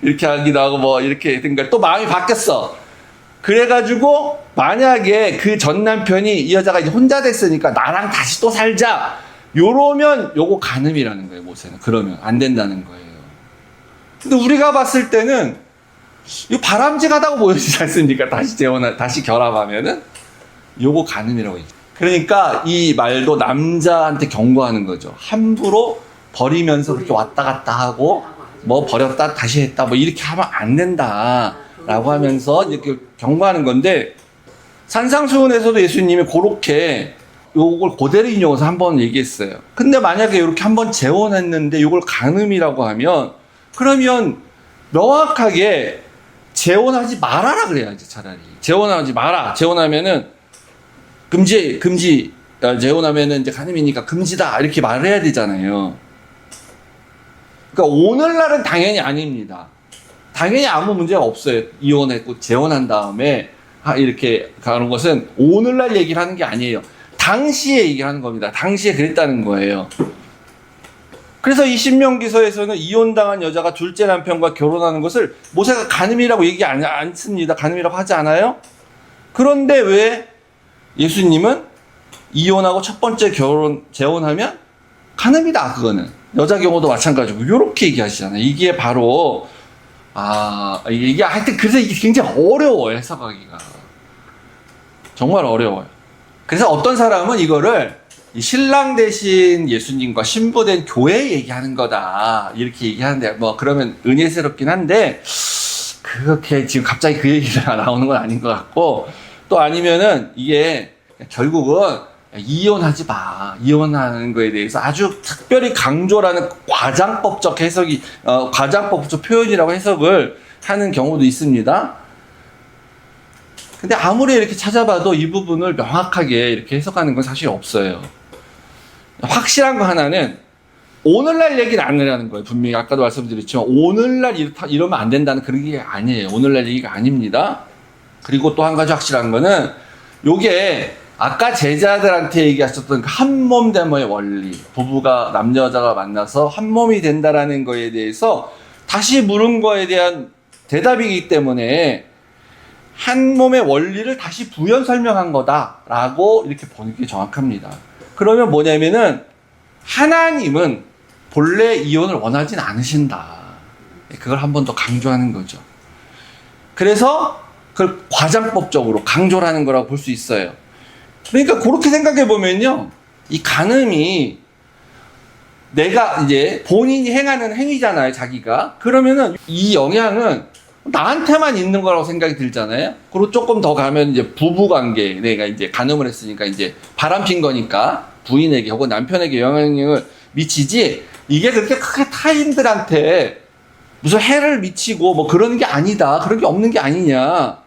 이렇게 하기도 하고, 뭐, 이렇게 된 또 마음이 바뀌었어. 그래가지고 만약에 그 전 남편이 이 여자가 이제 혼자 됐으니까 나랑 다시 또 살자 요러면 요거 간음이라는 거예요 모세는. 그러면 안 된다는 거예요. 근데 우리가 봤을 때는 이거 바람직하다고 보여지지 않습니까? 다시 결합하면은. 요거 간음이라고 얘기해요. 그러니까 이 말도 남자한테 경고하는 거죠. 함부로 버리면서 그렇게 왔다 갔다 하고 뭐 버렸다 다시 했다 뭐 이렇게 하면 안 된다라고 하면서 이렇게 경고하는 건데, 산상수훈에서도 예수님이 그렇게 요걸 그대로 인용해서 한번 얘기했어요. 근데 만약에 이렇게 한번 재혼했는데 요걸 간음이라고 하면, 그러면 명확하게 재혼하지 말아라 그래야지. 차라리 재혼하지 마라. 재혼하면은 금지, 재혼하면은 이제 간음이니까 금지다 이렇게 말을 해야 되잖아요. 그러니까 오늘날은 당연히 아닙니다. 당연히 아무 문제가 없어요. 이혼했고 재혼한 다음에 이렇게 가는 것은 오늘날 얘기를 하는 게 아니에요. 당시에 얘기를 하는 겁니다. 당시에 그랬다는 거예요. 그래서 이 신명기서에서는 이혼당한 여자가 둘째 남편과 결혼하는 것을 모세가 간음이라고 얘기 안 씁니다. 간음이라고 하지 않아요? 그런데 왜 예수님은 이혼하고 첫 번째 재혼하면 간음이다, 그거는. 여자 경우도 마찬가지고, 요렇게 얘기하시잖아요. 이게 바로, 이게 하여튼, 그래서 이게 굉장히 어려워요, 해석하기가. 정말 어려워요. 그래서 어떤 사람은 이거를 신랑 대신 예수님과 신부된 교회 얘기하는 거다, 이렇게 얘기하는데, 뭐, 그러면 은혜스럽긴 한데, 그렇게 지금 갑자기 그 얘기가 나오는 건 아닌 것 같고, 또 아니면은 이게 결국은 이혼하지 마. 이혼하는 거에 대해서 아주 특별히 강조라는 과장법적 해석이, 과장법적 표현이라고 해석을 하는 경우도 있습니다. 근데 아무리 이렇게 찾아봐도 이 부분을 명확하게 이렇게 해석하는 건 사실 없어요. 확실한 거 하나는 오늘날 얘기는 안 하려는 거예요. 분명히 아까도 말씀드렸지만 오늘날 이러면 안 된다는 그런 게 아니에요. 오늘날 얘기가 아닙니다. 그리고 또 한 가지 확실한 거는 요게 아까 제자들한테 얘기하셨던 한 몸 됨의 원리, 부부가 남자 여자가 만나서 한 몸이 된다라는 거에 대해서 다시 물은 거에 대한 대답이기 때문에 한 몸의 원리를 다시 부연 설명한 거다라고 이렇게 보는 게 정확합니다. 그러면 뭐냐면은 하나님은 본래 이혼을 원하진 않으신다. 그걸 한 번 더 강조하는 거죠. 그래서 그걸 과장법적으로 강조를 하는 거라고 볼 수 있어요. 그러니까 그렇게 생각해 보면요, 이 간음이 내가 이제 본인이 행하는 행위잖아요, 자기가. 그러면은 이 영향은 나한테만 있는 거라고 생각이 들잖아요. 그리고 조금 더 가면 이제 부부 관계, 내가 이제 간음을 했으니까 이제 바람핀 거니까 부인에게 혹은 남편에게 영향을 미치지, 이게 그렇게 크게 타인들한테 무슨 해를 미치고 뭐 그런 게 아니다, 그런 게 없는 게 아니냐,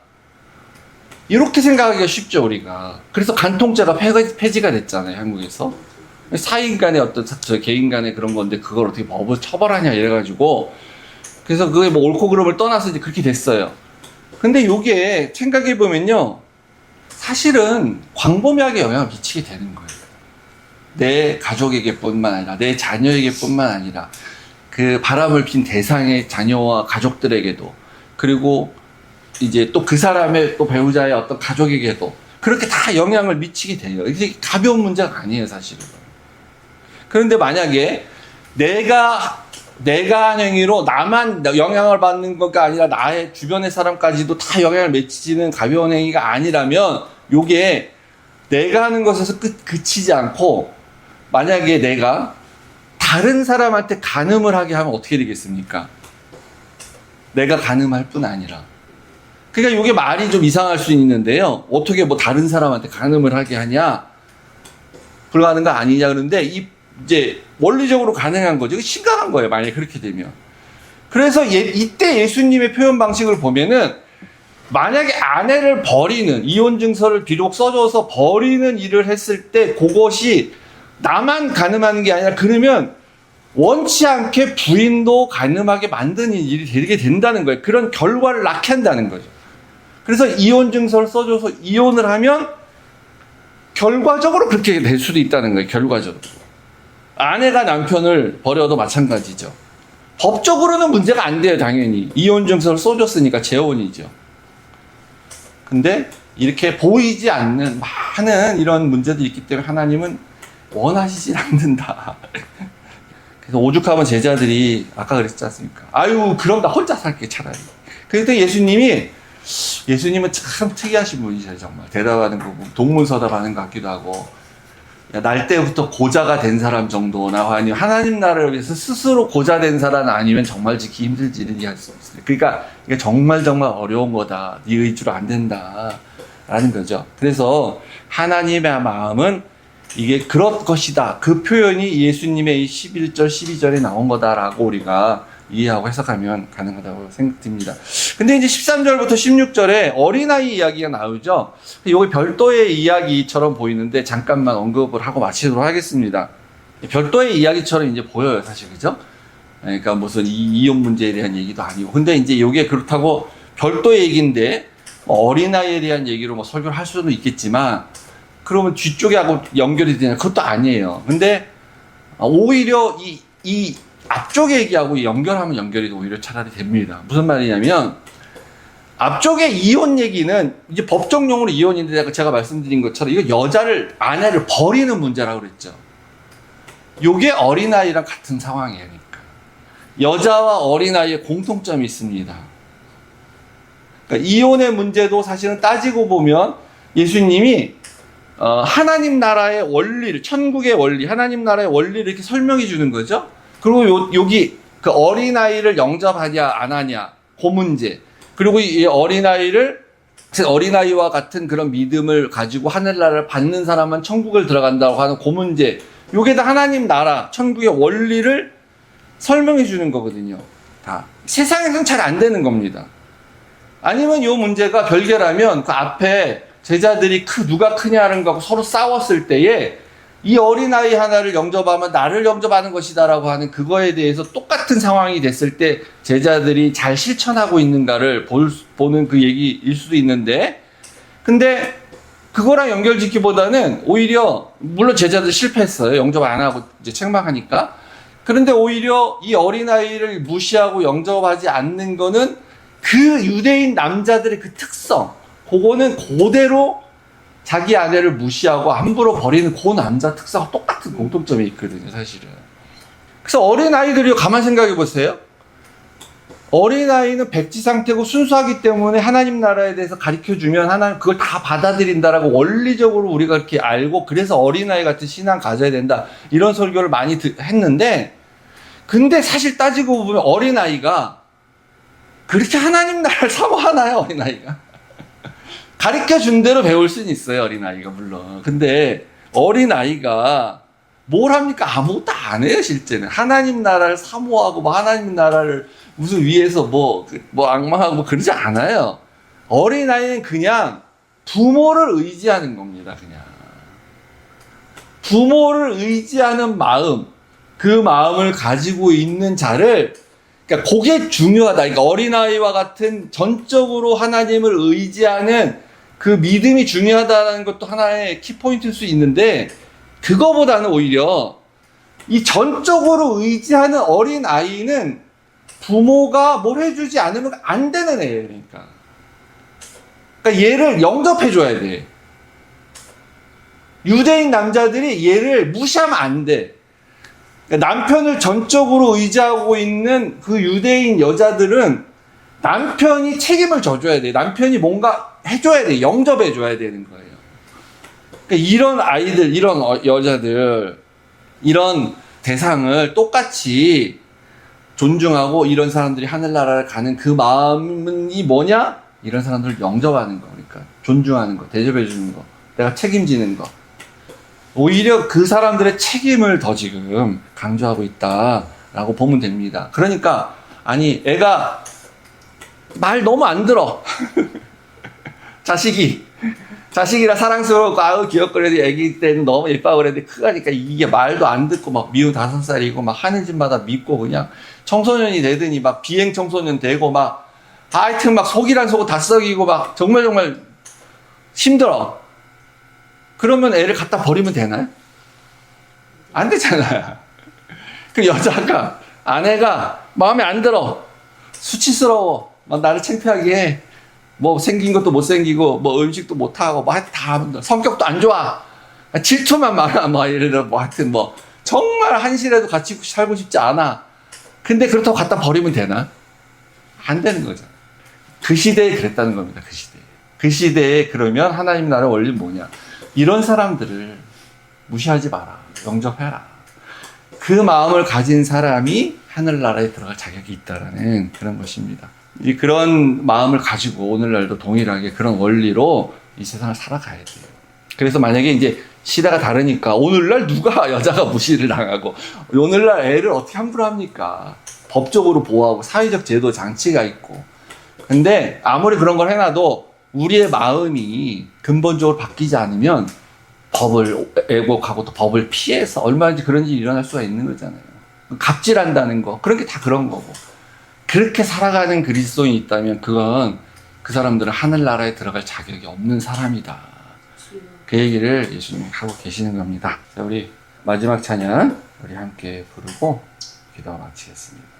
이렇게 생각하기가 쉽죠, 우리가. 그래서 간통죄가 폐지가 됐잖아요, 한국에서. 사인 간의 어떤 개인 간의 그런 건데 그걸 어떻게 법을 처벌하냐 이래가지고, 그래서 그게 뭐 옳고 그름을 떠나서 이제 그렇게 됐어요. 근데 요게 생각해보면요, 사실은 광범위하게 영향을 미치게 되는 거예요. 내 가족에게 뿐만 아니라, 내 자녀에게 뿐만 아니라, 그 바람을 핀 대상의 자녀와 가족들에게도, 그리고 이제 또 그 사람의 또 배우자의 어떤 가족에게도 그렇게 다 영향을 미치게 돼요. 이게 가벼운 문제가 아니에요, 사실은. 그런데 만약에 내가 한 행위로 나만 영향을 받는 것가 아니라 나의 주변의 사람까지도 다 영향을 미치는 가벼운 행위가 아니라면, 요게 내가 하는 것에서 그치지 않고, 만약에 내가 다른 사람한테 간음을 하게 하면 어떻게 되겠습니까? 내가 간음할 뿐 아니라. 그러니까 이게 말이 좀 이상할 수 있는데요. 어떻게 뭐 다른 사람한테 간음을 하게 하냐? 불가능한 거 아니냐 그러는데, 이제 원리적으로 가능한 거죠. 심각한 거예요, 만약에 그렇게 되면. 그래서 이때 예수님의 표현 방식을 보면은, 만약에 아내를 버리는, 이혼 증서를 비록 써줘서 버리는 일을 했을 때 그것이 나만 간음하는 게 아니라, 그러면 원치 않게 부인도 간음하게 만드는 일이 되게 된다는 거예요. 그런 결과를 낳게 한다는 거죠. 그래서 이혼 증서를 써줘서 이혼을 하면 결과적으로 그렇게 될 수도 있다는 거예요. 결과적으로. 아내가 남편을 버려도 마찬가지죠. 법적으로는 문제가 안 돼요, 당연히. 이혼 증서를 써줬으니까 재혼이죠. 근데 이렇게 보이지 않는 많은 이런 문제들이 있기 때문에 하나님은 원하시진 않는다. 그래서 오죽하면 제자들이 아까 그랬지 않습니까? 아유, 그럼 나 혼자 살게 차라리. 그때 예수님이 예수님은 참 특이하신 분이셔요. 정말 대답하는 거 동문서답하는 것 같기도 하고, 날 때부터 고자가 된 사람 정도나 아니면 하나님 나라를 위해서 스스로 고자 된 사람 아니면 정말 지키기 힘들지 이런 얘기할 수 없어요. 그러니까 이게 정말 어려운 거다. 네 의지로 안 된다 라는 거죠. 그래서 하나님의 마음은 이게 그럴 것이다. 그 표현이 예수님의 11절 12절에 나온 거다라고 우리가 이해하고 해석하면 가능하다고 생각됩니다. 근데 이제 13절부터 16절에 어린아이 이야기가 나오죠. 이게 별도의 이야기처럼 보이는데 잠깐만 언급을 하고 마치도록 하겠습니다. 별도의 이야기처럼 이제 보여요, 사실. 그죠? 그러니까 무슨 이혼 문제에 대한 얘기도 아니고. 근데 이제 이게 그렇다고 별도의 얘기인데 어린아이에 대한 얘기로 뭐 설교를 할 수는 있겠지만 그러면 뒤쪽에 하고 연결이 되냐? 그것도 아니에요. 근데 오히려 이 앞쪽에 얘기하고 연결하면 연결이 오히려 차라리 됩니다. 무슨 말이냐면 앞쪽에 이혼 얘기는 이제 법적 용어로 이혼인데 제가 말씀드린 것처럼 이거 아내를 버리는 문제라고 그랬죠. 요게 어린아이랑 같은 상황이에요. 그러니까 여자와 어린아이의 공통점이 있습니다. 그러니까 이혼의 문제도 사실은 따지고 보면 예수님이 하나님 나라의 원리를, 천국의 원리, 하나님 나라의 원리를 이렇게 설명해 주는 거죠. 그리고 여기 그 어린아이를 영접하냐 안 하냐 그 문제, 그리고 이 어린아이와 같은 그런 믿음을 가지고 하늘나라를 받는 사람은 천국을 들어간다고 하는 그 문제, 요게 다 하나님 나라 천국의 원리를 설명해 주는 거거든요. 다 세상에서는 잘 안 되는 겁니다. 아니면 이 문제가 별개라면 그 앞에 제자들이 누가 크냐는 거하고 서로 싸웠을 때에 이 어린아이 하나를 영접하면 나를 영접하는 것이다라고 하는 그거에 대해서 똑같은 상황이 됐을 때 제자들이 잘 실천하고 있는가를 보는 그 얘기일 수도 있는데, 근데 그거랑 연결짓기보다는 오히려 물론 제자들 실패했어요. 영접 안 하고 이제 책망하니까. 그런데 오히려 이 어린아이를 무시하고 영접하지 않는 거는 그 유대인 남자들의 그 특성, 그거는 그대로 자기 아내를 무시하고 함부로 버리는 그 남자 특성과 똑같은 공통점이 있거든요, 사실은. 그래서 어린아이들이 가만 생각해 보세요. 어린아이는 백지 상태고 순수하기 때문에 하나님 나라에 대해서 가르쳐주면 하나님 그걸 다 받아들인다라고 원리적으로 우리가 이렇게 알고, 그래서 어린아이 같은 신앙 가져야 된다, 이런 설교를 많이 했는데, 근데 사실 따지고 보면 어린아이가 그렇게 하나님 나라를 사모하나요, 어린아이가? 가르쳐 준 대로 배울 수는 있어요, 어린아이가, 물론. 근데 어린아이가 뭘 합니까? 아무것도 안 해요, 실제는. 하나님 나라를 사모하고, 뭐, 하나님 나라를 무슨 위에서 뭐 악망하고 뭐 그러지 않아요. 어린아이는 그냥 부모를 의지하는 겁니다, 그냥. 부모를 의지하는 마음, 그 마음을 가지고 있는 자를, 그러니까 그게 중요하다. 그러니까 어린아이와 같은 전적으로 하나님을 의지하는 그 믿음이 중요하다는 것도 하나의 키포인트일 수 있는데, 그거보다는 오히려 이 전적으로 의지하는 어린아이는 부모가 뭘 해주지 않으면 안 되는 애예요. 그러니까 얘를 영접해줘야 돼. 유대인 남자들이 얘를 무시하면 안 돼. 그러니까 남편을 전적으로 의지하고 있는 그 유대인 여자들은 남편이 책임을 져줘야 돼. 남편이 뭔가 해줘야 돼. 영접해줘야 되는 거예요. 그러니까 이런 아이들, 이런 여자들, 이런 대상을 똑같이 존중하고, 이런 사람들이 하늘나라를 가는 그 마음이 뭐냐? 이런 사람들을 영접하는 거. 그러니까 존중하는 거, 대접해주는 거, 내가 책임지는 거. 오히려 그 사람들의 책임을 더 지금 강조하고 있다라고 보면 됩니다. 그러니까 아니 애가 말 너무 안 들어. 자식이라 사랑스러웠고 아우 귀엽거려도 애기 때는 너무 예뻐 그랬는데 크가니까 이게 말도 안 듣고 막 미운 5살이고 막 하는 짓마다 밉고, 그냥 청소년이 되더니 막 비행 청소년 되고 막 하여튼 막 속이란 속옷 다 썩이고 막 정말 힘들어. 그러면 애를 갖다 버리면 되나요? 안 되잖아요. 그 여자가, 아내가 마음에 안 들어, 수치스러워, 막 나를 창피하게 해, 뭐 생긴 것도 못생기고 뭐 음식도 못하고 뭐 다 성격도 안 좋아, 질투만 많아, 뭐 예를 들어 뭐 하여튼 뭐 정말 한시라도 같이 살고 싶지 않아. 근데 그렇다고 갖다 버리면 되나? 안 되는 거죠. 그 시대에 그랬다는 겁니다. 그 시대에. 그 시대에 그러면 하나님 나라의 원리는 뭐냐. 이런 사람들을 무시하지 마라. 영접해라. 그 마음을 가진 사람이 하늘나라에 들어갈 자격이 있다라는 그런 것입니다. 그런 마음을 가지고 오늘날도 동일하게 그런 원리로 이 세상을 살아가야 돼요. 그래서 만약에 이제 시대가 다르니까 오늘날 누가 여자가 무시를 당하고 오늘날 애를 어떻게 함부로 합니까? 법적으로 보호하고 사회적 제도 장치가 있고. 근데 아무리 그런 걸 해놔도 우리의 마음이 근본적으로 바뀌지 않으면 법을 애곡하고 또 법을 피해서 얼마든지 그런 일이 일어날 수가 있는 거잖아요. 갑질한다는 거, 그런 게 다 그런 거고. 그렇게 살아가는 그리스도인이 있다면 그건 그 사람들은 하늘나라에 들어갈 자격이 없는 사람이다. 그 얘기를 예수님이 하고 계시는 겁니다. 자, 우리 마지막 찬양 우리 함께 부르고 기도 마치겠습니다.